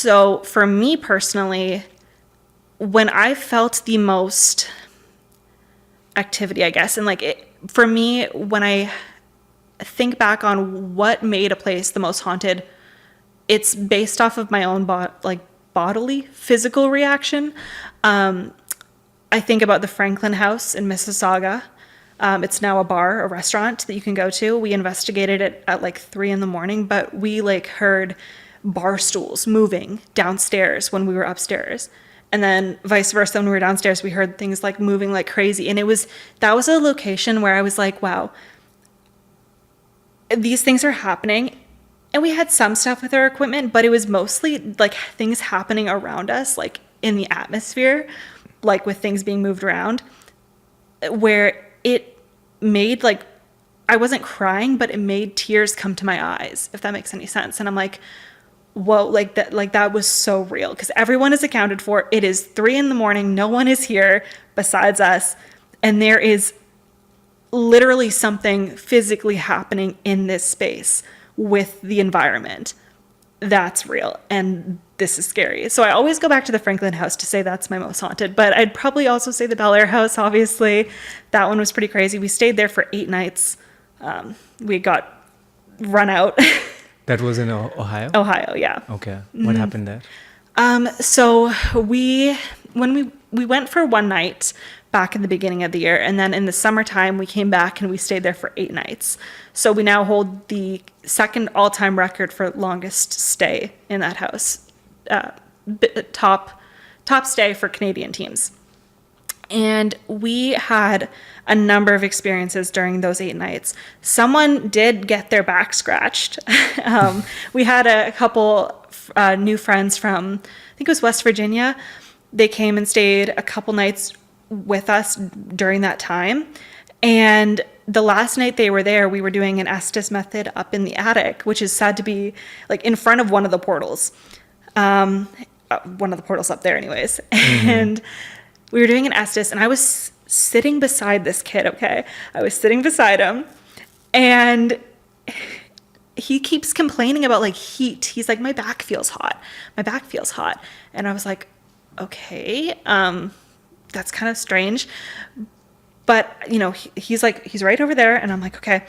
So for me personally, when I felt the most activity, I guess, and like for me, when I think back on what made a place the most haunted, it's based off of my own bodily physical reaction. I think about the Franklin House in Mississauga. It's now a bar, a restaurant that you can go to. We investigated it at like 3 a.m, but we like heard bar stools moving downstairs when we were upstairs. And then vice versa, when we were downstairs, we heard things like moving like crazy. And that was a location where I was like, wow, these things are happening. And we had some stuff with our equipment, but it was mostly like things happening around us, like in the atmosphere, like with things being moved around, where it made like, I wasn't crying, but it made tears come to my eyes, if that makes any sense. And I'm like, whoa, like that was so real, because everyone is accounted for. It is 3 a.m. No one is here besides us. And there is literally something physically happening in this space with the environment. That's real. And this is scary. So I always go back to the Franklin House to say that's my most haunted, but I'd probably also say the Bel Air House, obviously. That one was pretty crazy. We stayed there for 8 nights. We got run out. That was in Ohio? Ohio, yeah. Okay. What happened there? So when we went for 1 night back in the beginning of the year, and then in the summertime we came back and we stayed there for 8 nights. So we now hold the second all-time record for longest stay in that house. Top stay for Canadian teams. And we had a number of experiences during those 8 nights. Someone did get their back scratched. We had a couple new friends from, I think it was West Virginia. They came and stayed a couple nights with us during that time. And the last night they were there, we were doing an Estes method up in the attic, which is said to be like in front of one of the portals. One of the portals up there anyways. Mm-hmm. And we were doing an Estes, and I was sitting beside this kid, okay? I was sitting beside him, and he keeps complaining about, like, heat. He's like, my back feels hot. My back feels hot. And I was like, okay, that's kind of strange. But, you know, he's like, he's right over there, and I'm like, okay.